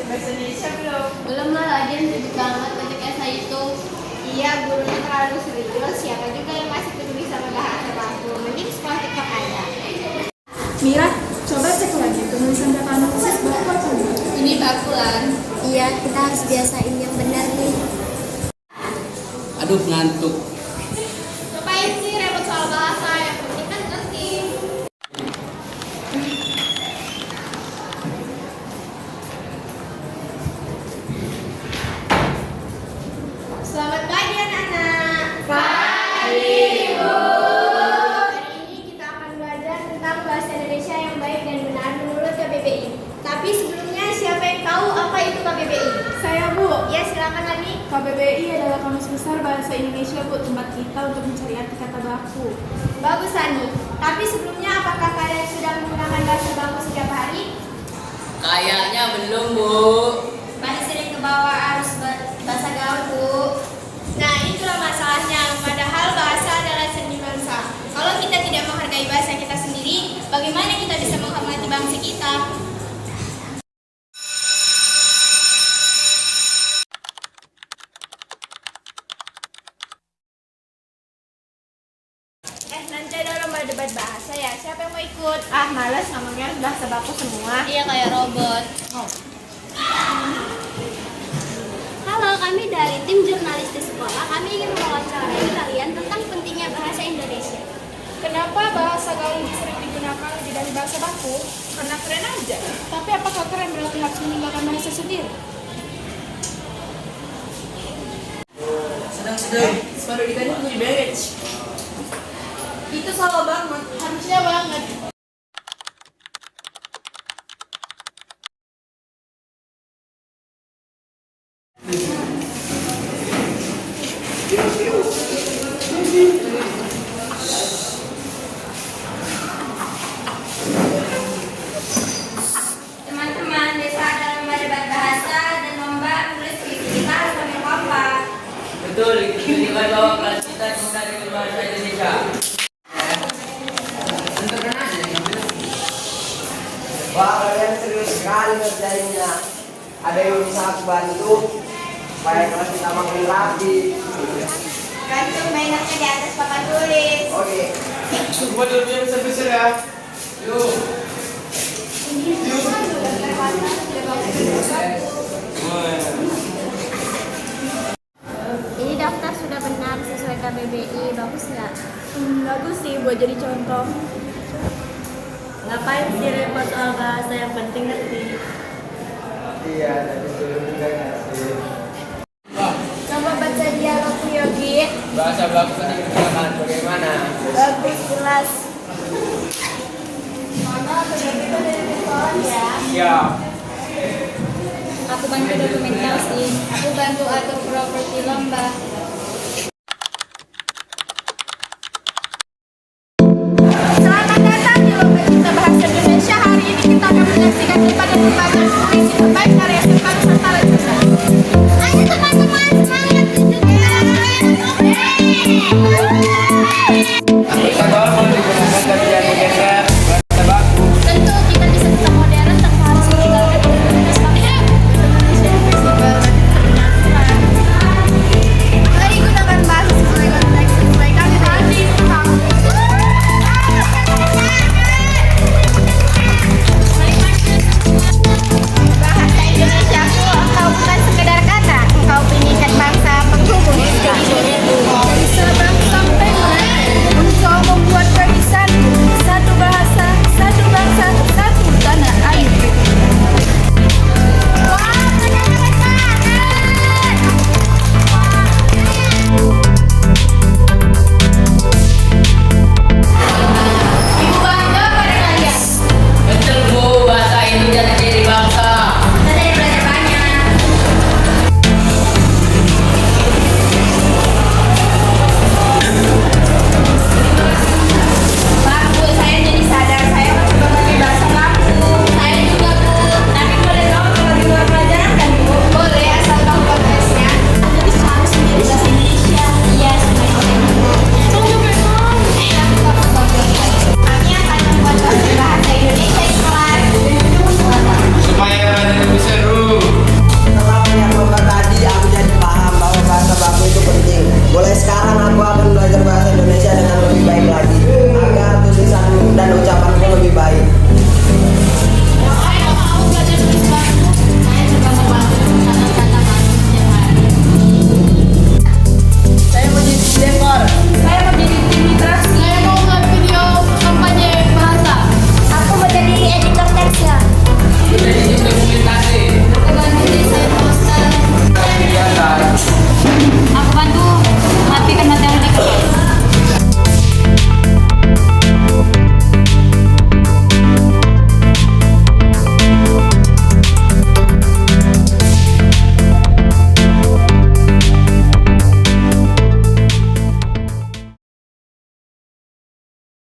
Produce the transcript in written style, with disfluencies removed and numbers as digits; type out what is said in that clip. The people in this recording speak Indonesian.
bahasa Indonesia belum? Belum lah, lagian ribet banget banyak esai itu. Iya, gurunya terlalu serius. Siapa juga yang masih peduli sama bahasa baku? Mending sekolah TikTok aja. Mira, coba cek lagi penulisan kata analisis baku apa enggak? Ini bakulan. Iya, kita harus biasain yang benar nih. Aduh, ngantuk. Ngapain sih repot soal bahasa? Yang penting kan ngerti. Selamat pagi anak-anak. Pagi, Bu. Hari ini kita akan belajar tentang bahasa Indonesia yang baik dan benar menurut KBBI. Tapi sebelumnya siapa yang tahu apa itu KBBI? Saya, Bu. Ya, silakan Lani. KBBI adalah Kamus Besar Bahasa Indonesia, Bu, tempat kita untuk mencari arti kata baku. Bagus Lani. Tapi sebelumnya apakah kalian sudah menggunakan bahasa baku setiap hari? Kayaknya belum, Bu. Masih sering ke bawah arus bahasa gaul, Bu. Nah, itulah masalahnya. Padahal bahasa adalah seni bangsa. Kalau kita tidak menghargai bahasa kita sendiri, bagaimana kita bisa menghormati bangsa kita? Nanti ada lomba debat bahasa ya. Siapa yang mau ikut? Ah, malas ngomongnya bahasa baku semua. Iya, kayak robot. Halo, kami dari tim jurnalis di sekolah. Kami ingin mewawancarai kalian tentang pentingnya bahasa Indonesia. Kenapa bahasa gaul sering digunakan lebih dari bahasa baku? Karena keren aja. Tapi apakah keren berarti harus meninggalkan bahasa sendiri? Sedang-sedang. Baru ditanya untuk beres. Itu salah banget. Harusnya banget. Teman-teman, desa ada lomba debat bahasa dan lomba tulis puisi. Kita harus ambil kompak. Betul, itu tujuan bahwa kelas kita mudah dengan bahasa Indonesia. Wah, kalian serius sekali ngerjainnya. Ada yang bisa aku bantu supaya kelas kita makin rapi. Gantung bannernya di atas papan tulis. Oke. Coba dulu yang besar-besar ya. Yuk. Ini daftar sudah benar sesuai KBBI. Bagus nggak? Bagus sih buat jadi contoh. Ngapain sih repot soal bahasa, yang penting ngerti. Iya, dari dulu juga ngerti. Coba baca dialog Yogi. Bahasa baku kan digunakan bagaimana? Bagus, jelas. Mama, begitu dari sekolah ya. Iya. Aku bantu dokumentasi. Aku bantu atur properti lomba. Selamat datang di lomba kita bahasa Indonesia. Hari ini kita akan menyaksikan pada pembahasan puisi